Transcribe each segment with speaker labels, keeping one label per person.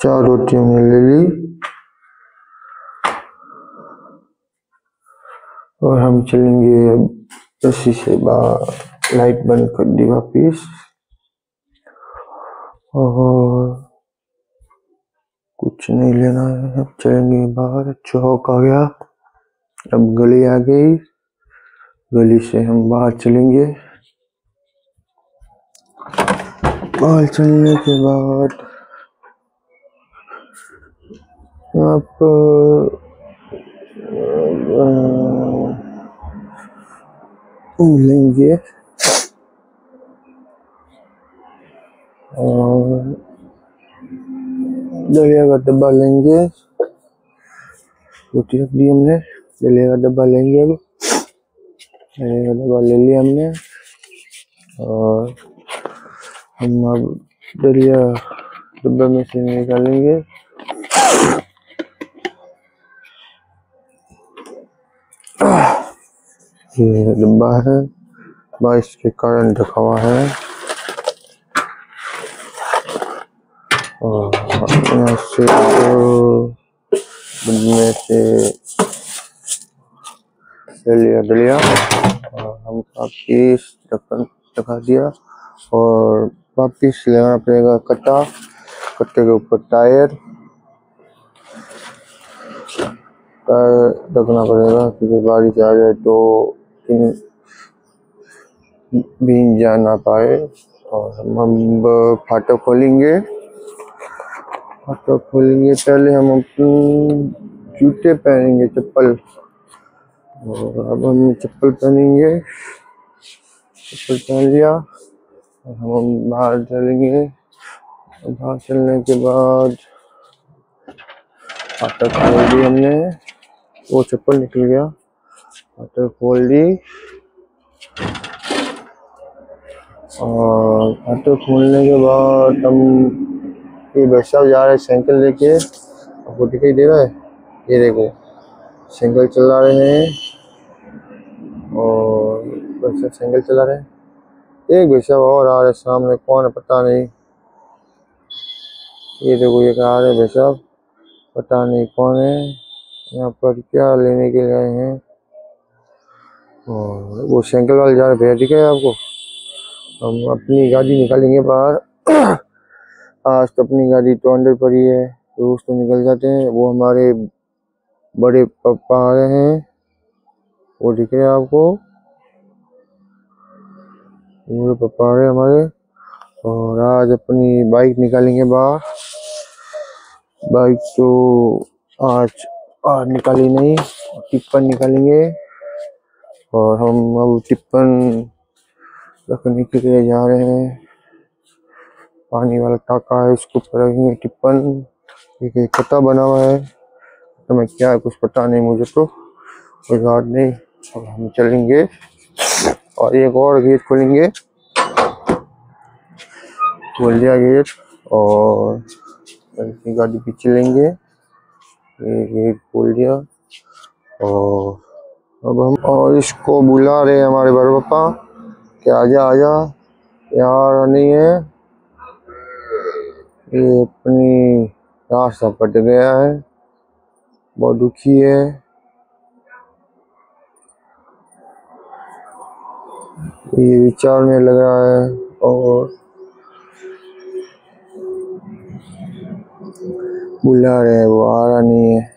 Speaker 1: 4 रोटी हमने ले ली और हम चलेंगे रस्सी से बाहर। लाइट बंद कर दी वापिस और कुछ नहीं लेना है। अब चलेंगे बाहर। चौक आ गया, अब गली आ गई। गली से हम बाहर चलेंगे। बाहर चलने के बाद आप लेंगे और दलिया का डब्बा लेंगे। रोटी रख दी हमने, दलिया का डब्बा लेंगे। अब दलिया का डब्बा ले लिया हमने और हम अब दलिया डब्बे में से निकालेंगे। ये डब्बा है, बारिश के कारण ढका हुआ है और यहाँ से में से दलिया और हम वापिस ढक्कन ढका दिया और वापिस लेना पड़ेगा कट्टा। कट्टे के ऊपर टायर रखना पड़ेगा क्योंकि बारिश आ जाए तो भीग जा ना पाए। और हम फाटक खोलेंगे। फाटक खोलेंगे, पहले हम अपने जूते पहनेंगे, चप्पल। और अब हम चप्पल पहनेंगे। चप्पल पहन लिया और हम बाहर चलेंगे। बाहर चलने के बाद फाटक खोल दी हमने, वो चप्पल निकल गया। फाटक खोल दी और फाटक खोलने के बाद हम ये बच्चा जा रहे साइकिल लेके। आपको दिखाई दे रहा है, ये देखो साइकिल चला रहे हैं और बच्चा साइकिल चला रहे हैं। एक बच्चा और आ रहे सामने, कौन है पता नहीं। ये देखो ये आ रहे बच्चा, पता नहीं कौन है। यहाँ पर क्या लेने के लिए आए हैं और वो साइकिल वाले जा रहे भैया, दिख है आपको। हम अपनी गाड़ी निकालेंगे बाहर। आज तो अपनी गाड़ी तो अंदर पड़ी है, रोज तो निकल जाते हैं। वो हमारे बड़े पापा आ रहे हैं, वो दिख रहे हैं आपको, बड़े पापा आ रहे हैं हमारे। और आज अपनी बाइक निकालेंगे बाहर। बाइक तो आज निकाली नहीं, टिप्पन निकालेंगे और हम अब टिप्पन रखने के लिए जा रहे हैं। पानी वाला टाका है, इसको ऊपर रखेंगे टिप्पन। एक कट्टा बना हुआ है तो मैं क्या है कुछ पता नहीं मुझे, तो कोई बात नहीं। अब हम चलेंगे और एक और गेट खोलेंगे। खोल दिया गेट और गाड़ी पीछे लेंगे। ये गेट खोल दिया और अब हम और इसको बुला रहे हैं हमारे बड़े पापा कि आजा आजा, यार नहीं है। ये अपनी रास्ता पट गया है, बहुत दुखी है। ये विचार में लग रहा है और बुला रहे हैं, वो आ रहा नहीं है।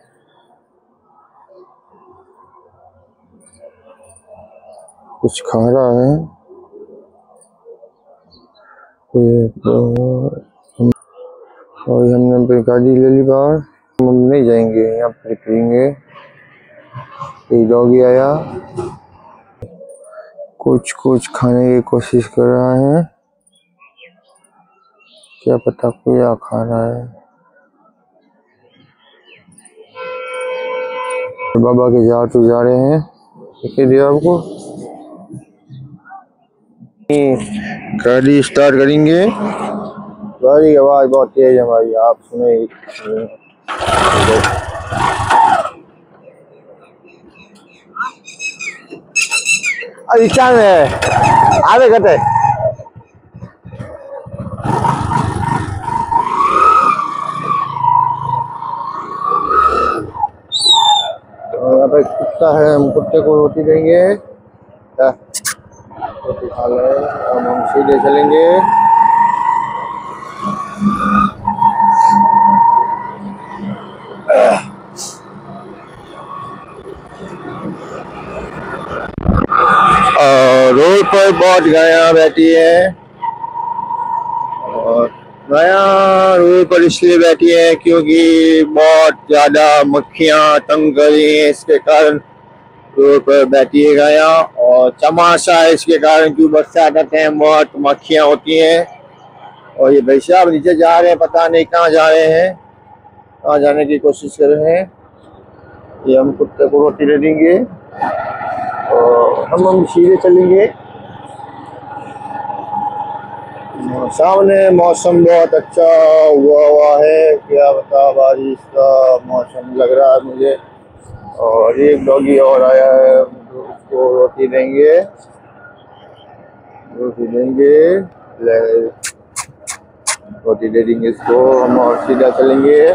Speaker 1: कुछ खा रहा है। और हमने गाड़ी ले ली बाहर। हम नहीं जाएंगे, यहाँ पर पिएंगे। एक डॉगी आया, कुछ खाने की कोशिश कर रहा है, क्या पता क्या खा रहा है। बाबा के जा रहे हैं, दिखाई दिया आपको। गाड़ी स्टार्ट करेंगे, गाड़ी की आवाज बहुत तेज है हमारी, आप सुने। अरे क्या है आधे घंटे पर कुत्ता है, हम कुत्ते को रोटी देंगे। रोटी खा ले, हम सीधे चलेंगे। और रोड पर बहुत गायें बैठी है, और गायें रोड पर इसलिए बैठी है क्योंकि बहुत ज्यादा मक्खियां तंग कर रही हैं, इसके कारण रोड पर बैठी है गायें। और चमासा है इसके कारण, क्यों बरसात का टाइम बहुत मक्खियां होती हैं। और ये भाई साहब नीचे जा रहे हैं, पता नहीं कहाँ जा रहे हैं, कहाँ जाने की कोशिश कर रहे हैं। ये हम कुत्ते को रोटी दे देंगे और हम सीधे चलेंगे। सामने मौसम बहुत अच्छा हुआ है, क्या बता, बारिश का मौसम लग रहा है मुझे। और एक डॉगी और आया है, उसको रोटी देंगे, रोटी दे देंगे इसको हम, और सीधा चलेंगे।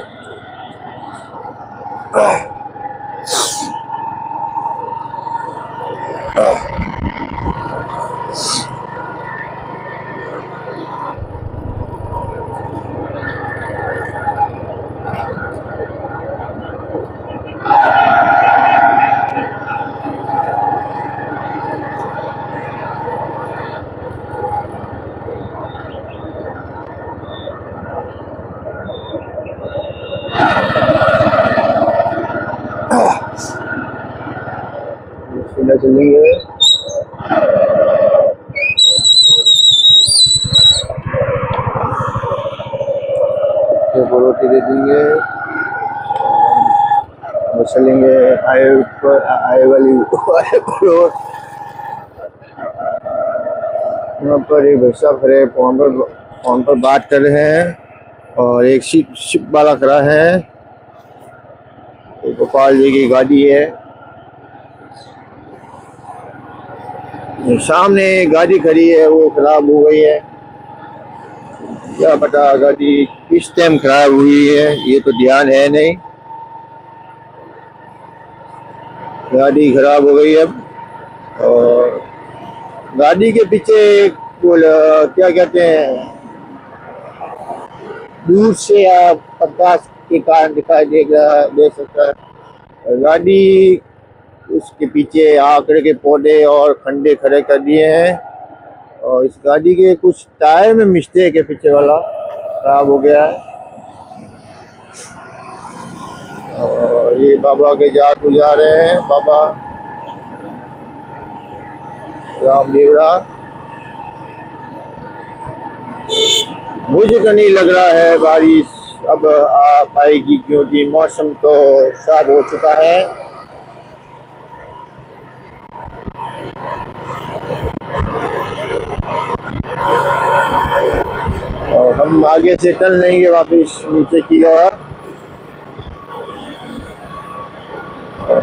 Speaker 1: सीधा चलेंगे। रोटी दे देंगे, चलेंगे आए वाली रोड। यहाँ पर एक भैया खड़े फोन पर बात कर रहे हैं, और एक शिप वाला खड़ा है। गोपाल जी की गाड़ी है, सामने गाड़ी खड़ी है, वो खराब हो गई है, क्या पता गाड़ी किस टाइम खराब हुई है, ये तो ध्यान है नहीं। गाड़ी खराब हो गई अब, और गाड़ी के पीछे क्या कहते हैं, दूर से आप प्रकाश के कारण दिखाई दे सकता है। गाड़ी उसके पीछे आकड़ के पौधे और खंडे खड़े कर दिए हैं, और इस गाड़ी के कुछ टायर में मिस्टेक है, पीछे वाला खराब हो गया है। और ये बाबा के जाट जा रहे हैं, बाबा रामदेवरा। मुझे तो नहीं लग रहा है बारिश अब आ पाएगी, क्योंकि मौसम तो साफ हो चुका है। और हम आगे से चल लेंगे वापस नीचे की ओर।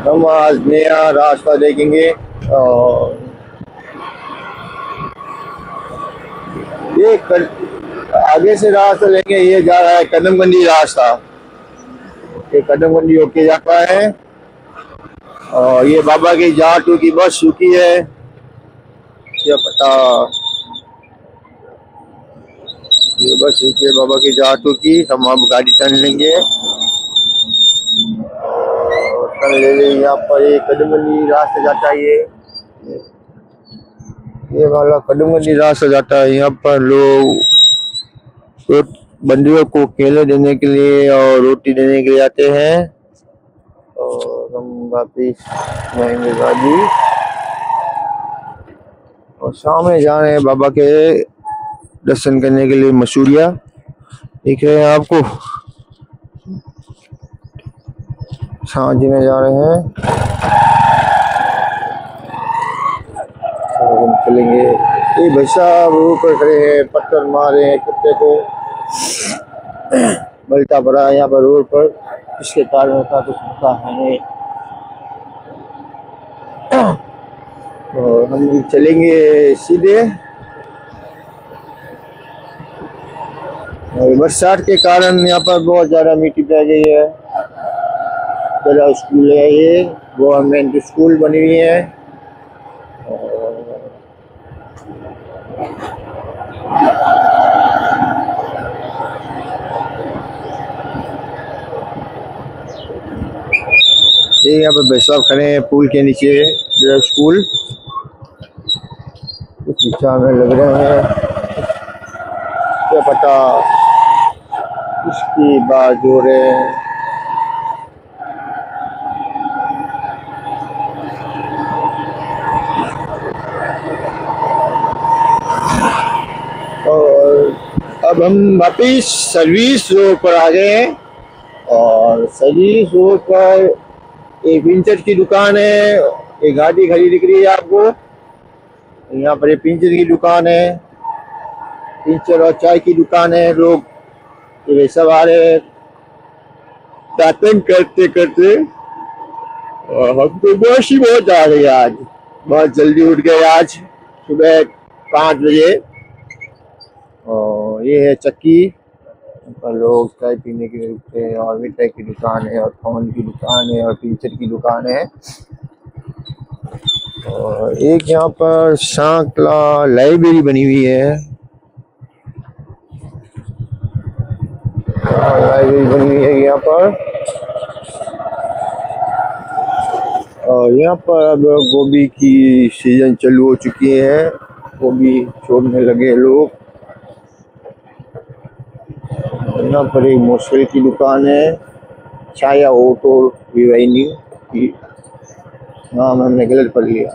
Speaker 1: हम आज नया रास्ता देखेंगे, और ये आगे से रास्ता लेंगे। ये जा रहा है कदमबंदी रास्ता, ये कदमबंदी होके जाता है। और ये बाबा की जाटू की बस रुकी है, क्या पता, ये बस रुकी है बाबा की जाटू की। हम अब गाड़ी टर्न लेंगे, टर्न ले लेंगे। यहाँ पर एक कदमबंदी रास्ता जाता है, ये वाला कदमबंदी रास्ता जाता है। यहाँ पर लोग बंदियों को केले देने के लिए और रोटी देने के लिए आते हैं। और हम वापिस जाएंगे गाड़ी, और सामने जा रहे हैं बाबा के दर्शन करने के लिए। मसूरिया दिख रहे हैं आपको, सांझ में जा रहे हैं। हम चलेंगे। ये भाई साहब ऊपर खड़े हैं, पत्थर मारे हैं कुत्ते को, बल्टा पड़ा है यहाँ पर रोड पर, इसके कारण का कुछ पता है। और हम चलेंगे सीधे। और बरसात के कारण यहाँ पर बहुत ज्यादा मिट्टी रह गई है, तरह स्कूल है, ये गवर्नमेंट स्कूल बनी हुई है। ये यहाँ पर भाई साहब खड़े हैं पुल के नीचे, स्कूल कुछ इच्छा में लग रहे हैं, क्या पता इसकी बात जो रहे हैं। और अब हम वापिस सर्विस रोड पर आ गए हैं, और सर्विस रोड पर एक पिंचर की दुकान है। एक गाड़ी खड़ी दिख रही है आपको, यहाँ पर एक पिंचर की दुकान है, पिंचर और चाय की दुकान है। लोग ये सब आ रहे हैं दातन करते करते, और हमको बहुत बहुत आ रही है। आज बहुत जल्दी उठ गए, आज सुबह 5 बजे। और ये है चक्की पर लोग चाय पीने के लिए रुकते हैं, और मिठाई की दुकान है, और फोन की दुकान है, और पिंचर की दुकान है। और एक यहाँ पर सांकला लाइब्रेरी बनी हुई है, लाइब्रेरी बनी हुई है यहाँ पर। और यहाँ पर अब गोभी की सीजन चालू हो चुकी है, गोभी छोड़ने लगे लोग। यहाँ पर एक मोबाइल की दुकान है, छाया ऑटो रिवाइनिंग की, नाम हमने गलत पढ़ लिया,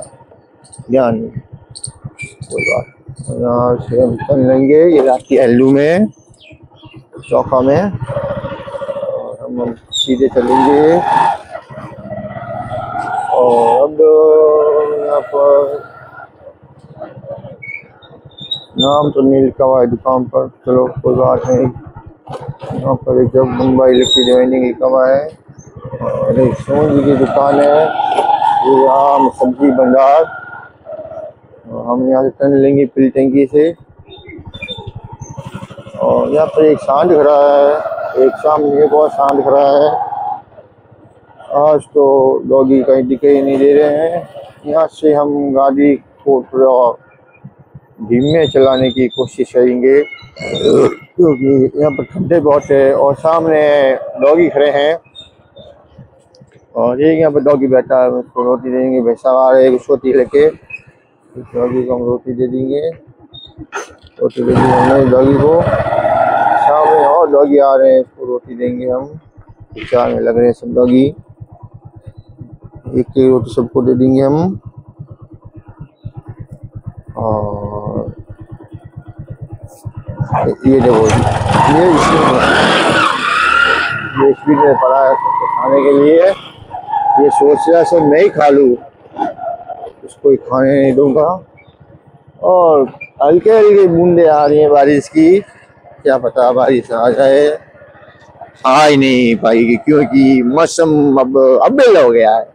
Speaker 1: ध्यान नहीं, कोई बात। यहाँ से हम चल लेंगे, ये राखी एल्लू में चौका में, और हम सीधे चलेंगे। और अब यहाँ पर नाम तो नहीं लिखा हुआ है दुकान पर, चलो कोई बात नहीं। यहाँ पर एक जब मुंबई इलेक्ट्रिक डिवाइनिंग लिखा हुआ है, और एक सोन जी की दुकान है, ये आम सब्जी भंडार। हम यहाँ से टन लेंगे पिल टंकी से। और यहाँ पर एक सांड खड़ा है, एक सामने एक और सांड खड़ा है। आज तो डॉगी कहीं दिखाई नहीं दे रहे हैं। यहाँ से हम गाड़ी को थोड़ा धीमे चलाने की कोशिश करेंगे, क्योंकि यहाँ पर खड्डे बहुत है, और सामने डॉगी खड़े हैं। और एक यहाँ पर डॉगी बैठा है, उसको रोटी देंगे। भैंसा आ रहे हैं छोटी लेके, डॉगी को हम रोटी दे देंगे, रोटी दे देंगे हमने डॉगी को। सामने और डॉगी आ रहे हैं, उसको रोटी देंगे हम। चार में लग रहे हैं सब डॉगी, एक की रोटी सबको दे देंगे हम। और ये देखो, ये स्पीड में पड़ा है सबको खाने के लिए। ये सोच रहा है सब मैं ही खा लूँ, उसको ही खाने नहीं दूंगा। और हल्के हल्के बूंदे आ रही हैं बारिश की, क्या पता बारिश आ जाए, आ ही नहीं पाएगी, क्योंकि मौसम अब अबेल हो गया है।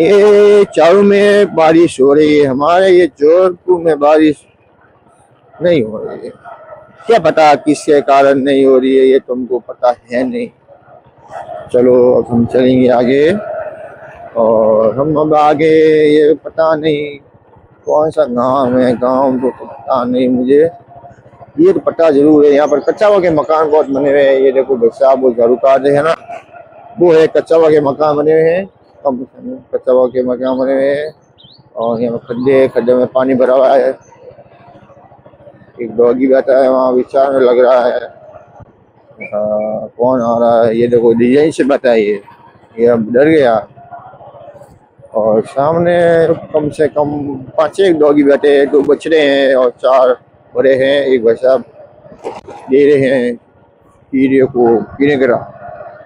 Speaker 1: ये चारों में बारिश हो रही है, हमारे ये जोधपुर में बारिश नहीं हो रही है। क्या पता किसके कारण नहीं हो रही है, ये तुमको पता है नहीं। चलो अब हम चलेंगे आगे, और हम अब आगे ये पता नहीं कौन सा गांव है, गांव तो पता नहीं मुझे। ये तो पता जरूर है, यहाँ पर कच्चा के मकान बहुत बने हुए हैं। ये देखो भाई साहब वो झाड़ू काट रहे हैं ना, वो है कच्चा के मकान बने हुए हैं, कच्चा के मकान बने हुए हैं। और यहाँ पर खड्डे, खड्डे में पानी भरा हुआ है। एक डॉगी बैठा है वहाँ, विचार में लग रहा है। कौन आ रहा है, ये देखो डिजाइन से बैठा है ये अब डर गया। और सामने कम से कम 5-6 डॉगी बैठे हैं, 2 बछड़े हैं और 4 बड़े हैं। एक बच्चा दे रहे हैं कीड़े को, कीड़े गिरा।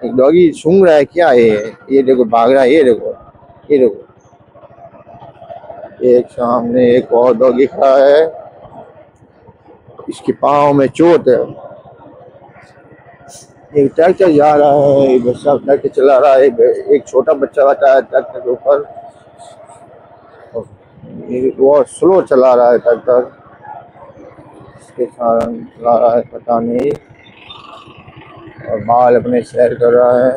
Speaker 1: एक डॉगी सूंघ रहा है, क्या है ये देखो, भाग रहा है, ये देखो, ये देखो। एक सामने एक और डॉगी खड़ा है, इसके पाँव में चोट है। एक ट्रैक्टर जा रहा है, एक बच्चा ट्रैक्टर चला रहा है, एक छोटा बच्चा बैठा है ट्रैक्टर के ऊपर, वो स्लो चला रहा है ट्रैक्टर, इसके कारण चला रहा है पता नहीं। और बाल अपने सैर कर रहा है।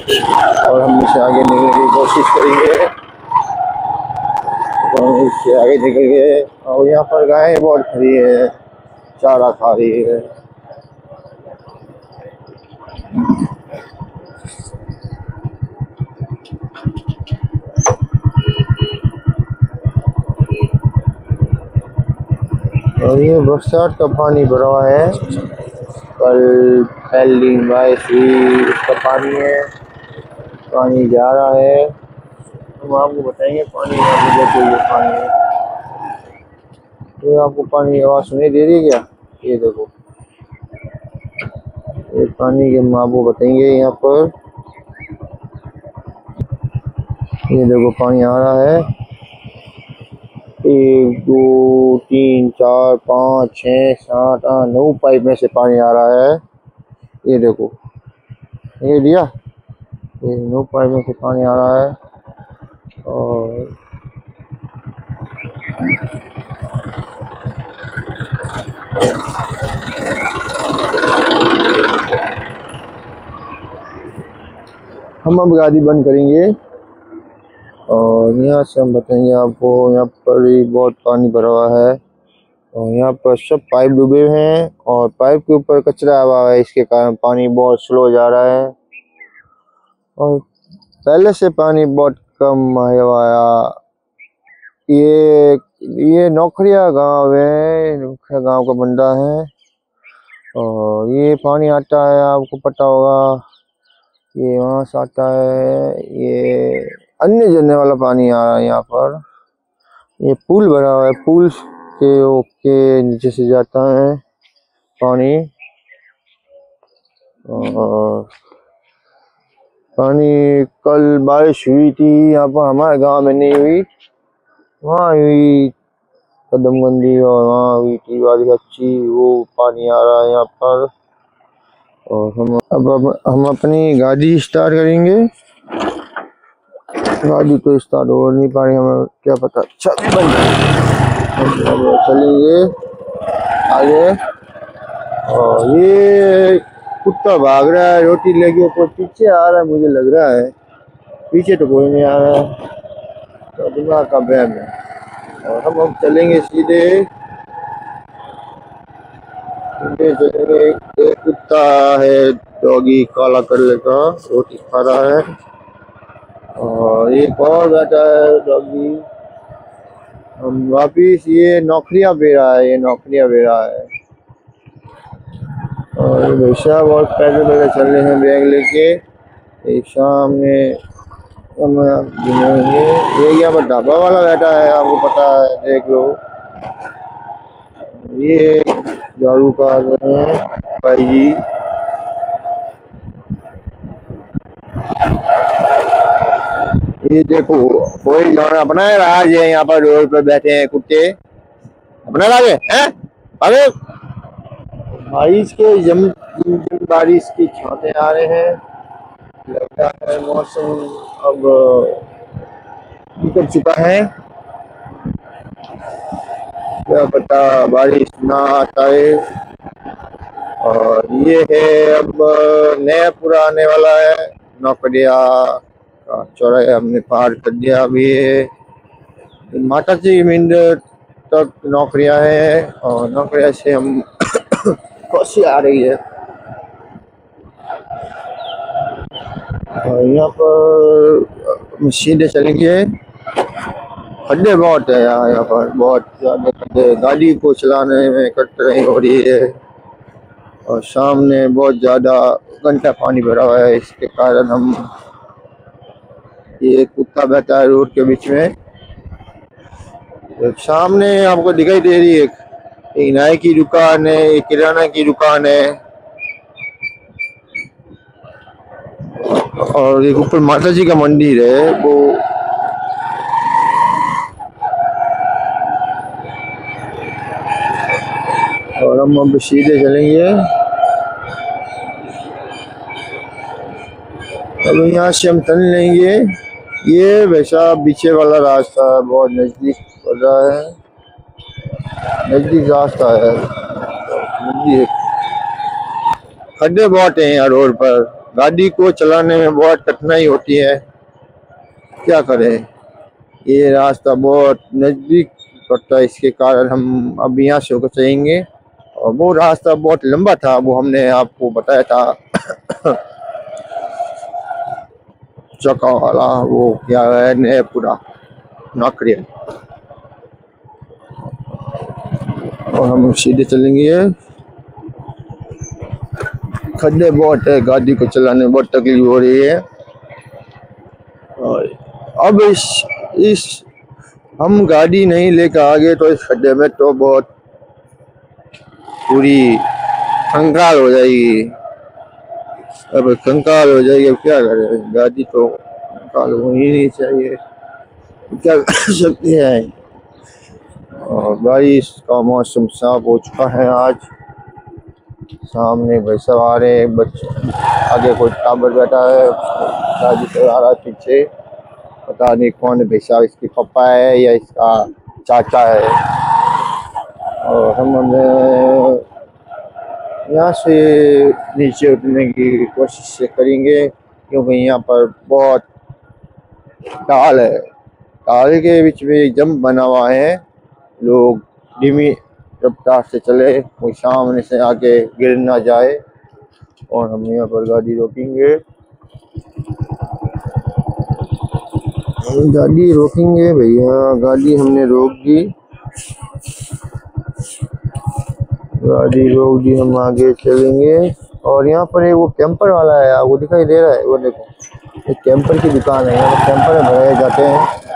Speaker 1: और हम इससे आगे निकलने की कोशिश करेंगे। तो इससे आगे निकल गए और यहाँ पर गायें बहुत खड़ी है, चारा खा रही है। और ये बरसात का पानी भरा हुआ है, कल पहले दिन बारिश हुई उसका पानी है, पानी जा रहा है। हम आपको बताएंगे पानी ये पानी है। ये आपको पानी आवाज सुनाई दे रही है क्या? ये देखो, ये पानी के हम आपको बताएंगे। यहाँ पर ये देखो पानी आ रहा है, 1 2 3 4 5 6 7 8 9 पाइप में से पानी आ रहा है। ये देखो, ये दिया, ये 9 पाइप में से पानी आ रहा है। और हम अब गाड़ी बंद करेंगे और यहाँ से हम बताएंगे आपको। यहाँ पर भी बहुत पानी भरा हुआ है और यहाँ पर सब पाइप डूबे हुए हैं और पाइप के ऊपर कचरा आया हुआ है, इसके कारण पानी बहुत स्लो जा रहा है। और पहले से पानी बहुत कम आया हुआ है। ये नौखरिया गांव है, नौखरिया गांव का बंदा है और ये पानी आता है, आपको पता होगा, ये वहाँ से आता है। ये अन्य जलने वाला पानी आ रहा है यहाँ पर। ये पुल बना हुआ है, पुल के नीचे से जाता है पानी। और पानी कल बारिश हुई थी यहाँ पर, हमारे गांव में नहीं हुई, वहाँ हुई कदमगंदी और वहाँ हुई थी बारिश अच्छी, वो पानी आ रहा है यहाँ पर। और हम अपनी गाड़ी स्टार्ट करेंगे। गाड़ी तो स्टार्ट हो नहीं पा रही, हमें क्या पता। हम चलेंगे आगे। और ये कुत्ता भाग रहा है, रोटी लेके ऊपर पीछे आ रहा है, मुझे लग रहा है पीछे तो कोई नहीं आ रहा है, तो दिमाग का बहम है। और हम चलेंगे सीधे चलेंगे। एक कुत्ता है, डॉगी काला कलर का, रोटी खा रहा है और एक और बैठा है डॉगी। हम वापिस, ये नौकरियां बे रहा है, ये नौकरियां बे रहा है। और हमेशा बहुत पैदल पैदल चल रहे हैं बैग लेके। एक सामने हम घूमेंगे। ये यहाँ पर ढाबा वाला बैठा है, आपको पता है, देख लो। ये झाड़ू का रहे हैं भाई जी। ये देखो, कोई अपना राज है, यहाँ पर रोड पर बैठे हैं कुत्ते, अपना राज है। अरे बारिश के बारिश की छाते आ रहे हैं, लगता है मौसम अब निकल चुका है, क्या पता बारिश ना आता है। और ये है अब नया पूरा आने वाला है, नौकरिया का चौराहा हमने पार कर दिया। अभी माता जी मंदिर तक नौकरियां है और नौकरिया से हम कोसी आ रही है। और यहाँ पर सीधे चलेंगे, खड्डे बहुत है यहाँ पर, बहुत ज़्यादा खड्डे, गाड़ी को चलाने में कठिनाई हो रही है। और सामने बहुत ज़्यादा गंदा पानी भरा हुआ है, इसके कारण हम, ये कुत्ता बैठा है रोड के बीच में। सामने आपको दिखाई दे रही है एक नाई की दुकान है, एक किराना की दुकान है और एक ऊपर माता जी का मंदिर है वो। और हम अब सीधे चलेंगे। अब यहाँ से हम चल लेंगे। ये वैसा पीछे वाला रास्ता बहुत नजदीक पड़ रहा है, नजदीक रास्ता है। खड्डे बहुत हैं यहाँ रोड पर, गाड़ी को चलाने में बहुत कठिनाई होती है, क्या करें। ये रास्ता बहुत नज़दीक पड़ता है, इसके कारण हम अब यहाँ से होकर चलेंगे। और वो रास्ता बहुत लंबा था, वो हमने आपको बताया था चौका वाला, वो क्या है नयापुरा नाकरिया। और हम सीधे चलेंगे। खड्डे बहुत है, गाड़ी को चलाने में बहुत तकलीफ हो रही है। और अब इस हम गाड़ी नहीं लेकर आगे तो इस खड्डे में तो बहुत पूरी कंकाल हो जाएगी। अब कंकाल हो जाएगी, अब क्या करें, गाड़ी तो कंकाल हो ही नहीं चाहिए, क्या कर सकते हैं। और बारिश का मौसम साफ हो चुका है आज। सामने भाई साहब आ रहे हैं, बच्चे आगे कोई टाबर बैठा है, गाड़ी से आ रहा है पीछे, पता नहीं कौन है भाई साहब, इसके पापा है या इसका चाचा है। और हम यहाँ से नीचे उतरने की कोशिश से करेंगे, क्योंकि यहाँ पर बहुत टाल है। टाल के बीच में एक जंप बना हुआ है, लोग धीमी रफ्तार से चले, कोई सामने से आके गिर ना जाए। और हम यहाँ पर गाड़ी रोकेंगे, गाड़ी रोकेंगे भैया, गाड़ी हमने रोक दी, गाड़ी रोक दी, हम आगे चलेंगे। और यहाँ पर एक वो कैंपर वाला है, वो दिखाई दे रहा है, वो देखो एक कैंपर की दुकान है, यहाँ कैंपर भराए जाते हैं।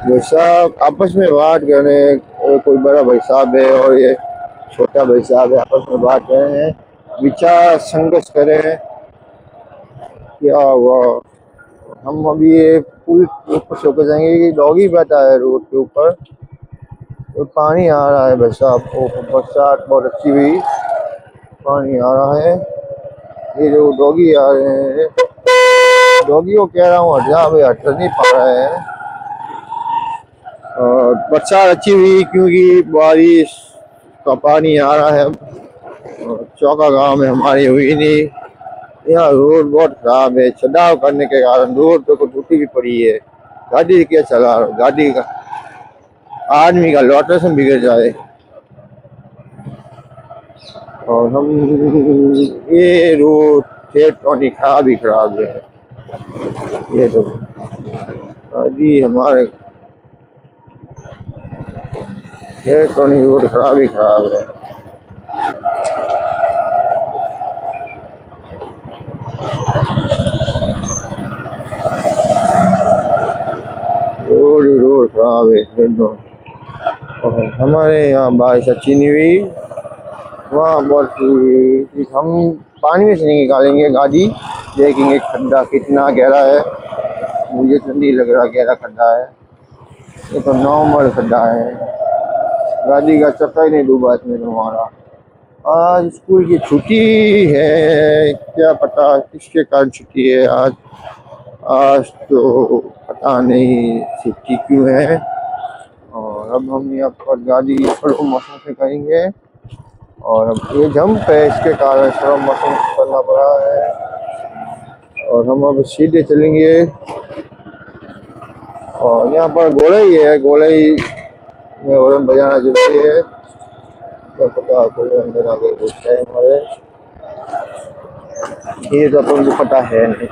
Speaker 1: भाई साहब आपस में बात कर रहे हैं, कोई बड़ा भाई साहब है और ये छोटा भाई साहब है, आपस में बात कर रहे हैं, विचार संघर्ष कर रहे हैं। क्या हुआ, हम अभी ये पुल ऊपर से होकर जाएंगे कि डॉगी बैठा है रोड के ऊपर, तो पानी आ रहा है भाई साहब, बरसात बहुत अच्छी हुई, पानी आ रहा है। ये जो डॉगी आ रहे हैं, डॉगी को कह रहा हूँ हट जा, भाई हट नहीं पा रहा है। और बरसात अच्छी हुई क्योंकि बारिश का पानी आ रहा है। चौका गांव में हमारी हुई नहीं, यहाँ रोड बहुत खराब है, चढ़ाव करने के कारण रोड पे को टूटी भी पड़ी है। गाड़ी क्या चला, गाड़ी का आदमी का लोटेशन बिगड़ जाए। और हम ये रोड खेत पानी खराब ही खराब है, ये तो गाड़ी हमारे खेत पानी रोड खराब ही खराब है। रोड खराब है। और हमारे यहाँ बारिश अच्छी नहीं हुई, वहाँ बहुत हम पानी में से नहीं निकालेंगे गाड़ी, देखेंगे खड्डा कितना गहरा है, मुझे तो नहीं लग रहा गहरा खड्डा है, ये तो नॉर्मल खड्डा है, गाड़ी का चक्का ही नहीं डूबा इसमें तो हमारा। आज स्कूल की छुट्टी है, क्या पता किसके कारण छुट्टी है आज, आज तो पता नहीं छुट्टी क्यों है। और अब हम यहाँ पर गाड़ी स्लो मोशन से करेंगे, और अब ये जंप है इसके कारण स्लो मोशन करना पड़ा है। और हम अब सीधे चलेंगे, और यहाँ पर गोलाई है, गोलाई में हॉर्न बजाना जरूरी है, तो पता कोई अंदर आगे घुसता है हमारे, ये तो अपन को पता है नहीं।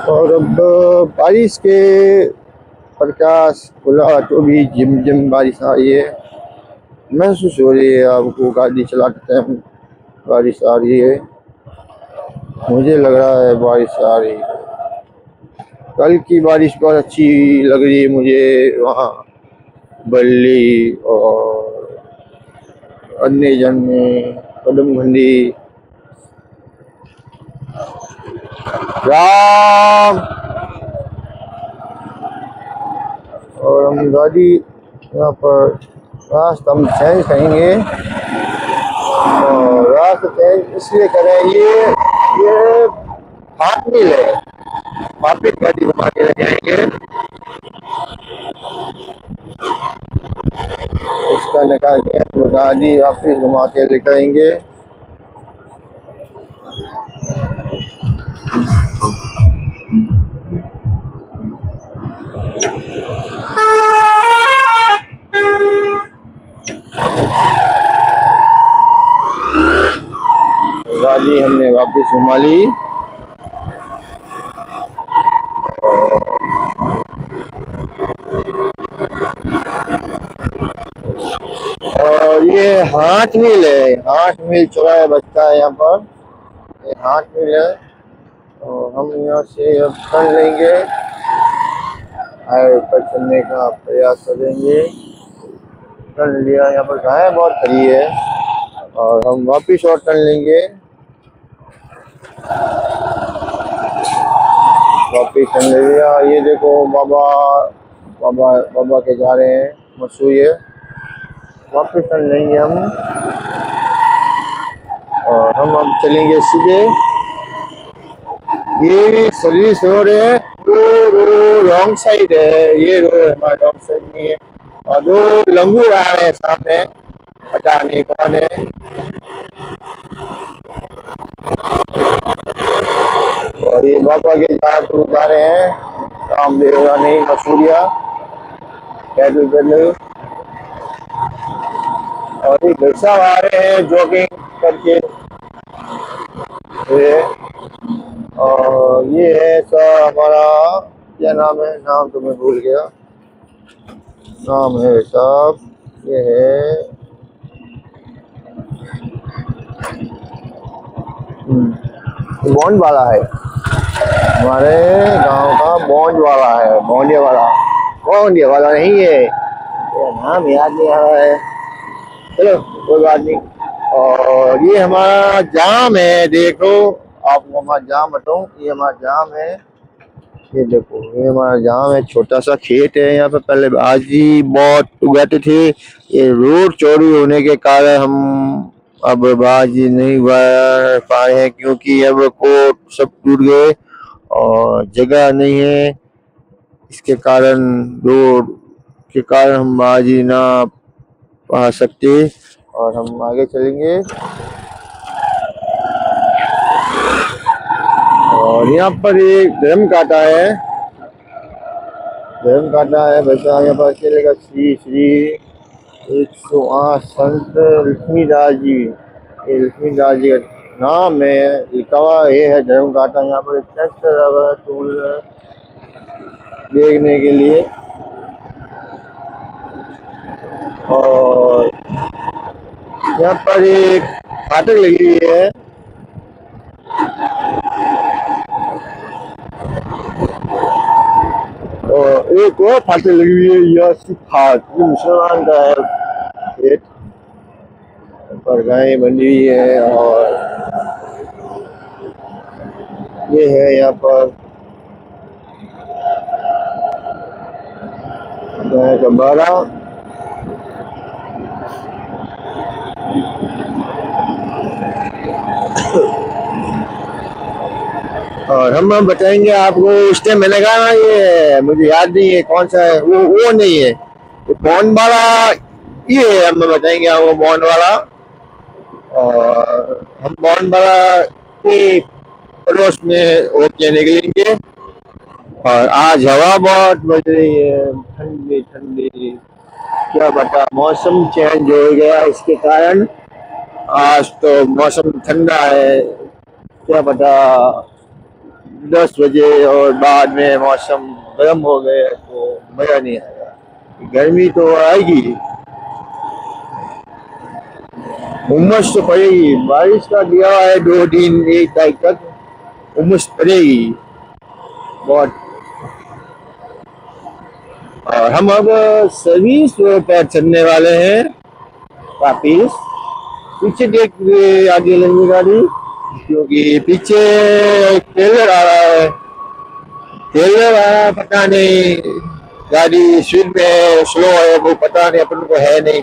Speaker 1: और अब बारिश के प्रकाश खुला तो भी जिम जिम बारिश आ रही है, महसूस हो रही है आपको, गाड़ी चलाते टाइम बारिश आ रही है, मुझे लग रहा है बारिश आ रही है। कल की बारिश बहुत अच्छी लग रही है मुझे, वहाँ बल्ली और अन्य जन में कदम घंडी राम। और हम गाड़ी यहाँ पर रास्ता हम चेंज करेंगे, और रास्ता चेंज इसलिए करें, ये हाथ मिल है, वापिस गाड़ी घुमा के ले जाएंगे। बता के तो गाड़ी वापिस घुमा के लेकर आएंगे। गाड़ी हमने वापस घुमा ली और ये हाथ मिल है, हाथ मिल चौराहा बचता है यहाँ पर, ये हाथ मिल है। और हम यहाँ से अब टर्न लेंगे, हाईवे पर चलने का प्रयास करेंगे। टर्न लिया, यहाँ पर गाय बहुत खड़ी है और हम वापिस और टर्न लेंगे, वापिस टर्न ले लिया। ये देखो बाबा बाबा बाबा के जा रहे हैं, मशहूर है। वापिस टर्न लेंगे हम और हम अब चलेंगे सीधे। ये सर्विस रोड है, रॉन्ग साइड है, ये रोड हमारा रॉन्ग साइड नहीं है। और दो लंगूर आ रहे हैं सामने, पता नहीं कौन है। और ये बाबा के जहाँ जा रहे हैं, रामदेव नहीं मसूरिया पैदल पैदल। और ये भाई साहब आ रहे हैं जॉगिंग करके। और ये है सर हमारा, क्या नाम है, नाम तो मैं भूल गया, नाम है साहब, ये है बॉन्ड वाला है, हमारे गांव का बॉन्ड वाला है, बॉन्डिया वाला नहीं है, नाम याद नहीं आ रहा है, चलो कोई बात नहीं। और ये हमारा जाम है, देखो आपको हमारा जाम बताऊं, ये हमारा जाम है, ये देखो ये हमारा जाम है। छोटा सा खेत है यहाँ पे, पहले भाजी बहुत उगाते थे, ये रोड चौड़ी होने के कारण हम अब भाजी नहीं उगा पाए हैं, क्योंकि अब कोट सब टूट गए और जगह नहीं है, इसके कारण रोड के कारण हम भाजी ना पा सकते। और हम आगे चलेंगे और यहाँ पर एक धर्म काटा है, बच्चा यहाँ पर चलेगा। श्री श्री 108 संत लक्ष्मीदास जी, ये लक्ष्मीदास जी का नाम है, लिखा हुआ ये है धर्म काटा। यहाँ पर ट्रैक्टर टूल देखने के लिए। और यहाँ पर एक फाटक लगी हुई है, और एक और फाटक लगी हुई है, यह सिखात, ये मुसलमान का है खेत पर गाय बंधी हुई है। और ये है यहाँ पर गाय का बाड़ा। और हम बताएंगे आपको, उस टाइम मैंने कहा ना, ये मुझे याद नहीं है कौन सा है, वो नहीं है, ये बॉन्ड वाला ये है, हम बताएंगे आपको बॉन्ड वाला। और हम बॉन्ड वाला के पड़ोस में होके निकलेंगे। और आज हवा बहुत बज रही है, ठंडी ठंडी, क्या बता, मौसम चेंज हो गया, इसके कारण आज तो मौसम ठंडा है, क्या पता 10 बजे और बाद में मौसम गर्म हो गए तो मजा नहीं आएगा, गर्मी तो आएगी, उमस तो पड़ेगी। बारिश का दिया है 2 दिन 1 तारीख तक उमस पड़ेगी बहुत। और हम अब सर्विस रोड पर चलने वाले हैं वापिस। पीछे देख आगे लेंगे गाड़ी, क्योंकि पीछे ट्रेलर आ रहा है, पता नहीं गाड़ी स्पीड में स्लो है, वो पता नहीं, अपन को है नहीं,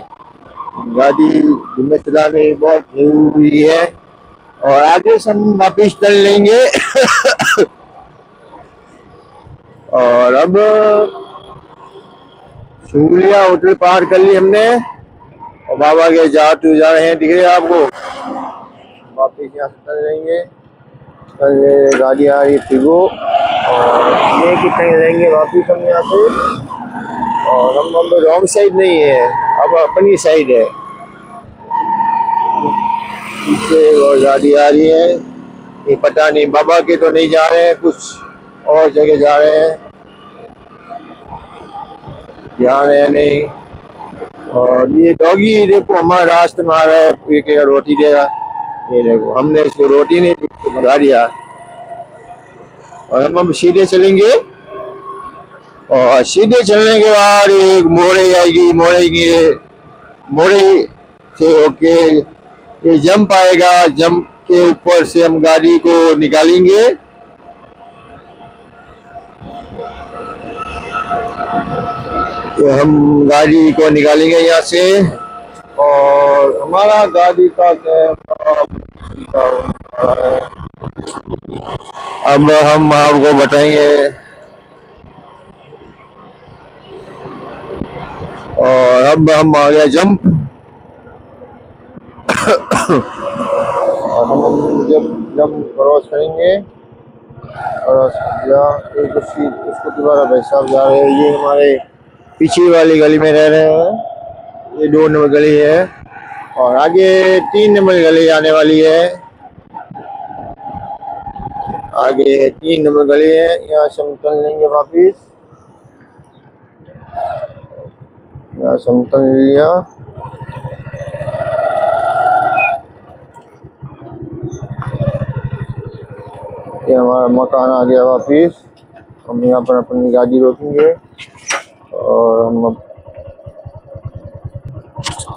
Speaker 1: गाड़ी धीमे चलाने बहुत जरूरी है। और आगे से हम वापिस चल लेंगे। और अब सूर्या होटल पार कर ली हमने और बाबा के जाटू जा रहे हैं, दिख रहे हैं आपको। वापिस यहाँ से चल लेंगे, कल गाड़ी आ रही फिगो और ये कितने लेंगे वापिस हम यहाँ से। और हम रॉन्ग साइड नहीं है, अब अपनी साइड है। पीछे और गाड़ी आ रही है, ये पता नहीं बाबा के तो नहीं जा रहे हैं, कुछ और जगह जा रहे हैं, जा रहे हैं नहीं। और ये डॉगी देखो हमारे रास्ते में आ रहा है, ये क्या रोटी देगा, ये देखो हमने इसको रोटी नहीं दी, भगा दिया। और हम सीधे चलेंगे और सीधे चलने के बाद एक मोड़े आएगी, मोड़े से होके ये जंप आएगा, जंप के ऊपर से हम गाड़ी को निकालेंगे। तो हम गाड़ी को निकालेंगे यहाँ से और हमारा गाड़ी का अब हम आपको बताएंगे। और अब हम आ गया जंप और हम जब जंप क्रॉस करेंगे और एक उसको दोबारा भाई साहब जा रहे हैं। ये हमारे पीछे वाली गली में रह रहे हैं, ये 2 नंबर गली है और आगे 3 नंबर गली आने वाली है, आगे 3 नंबर गली है। यहाँ से हम चल लेंगे वापिस, यहाँ से हम चल लिया। ये हमारा मकान आ गया वापिस। हम यहाँ पर अपनी गाड़ी रोकेंगे और हम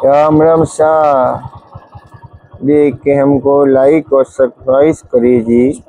Speaker 1: राम राम शाह देख के हमको लाइक और सब्सक्राइब करिए जी।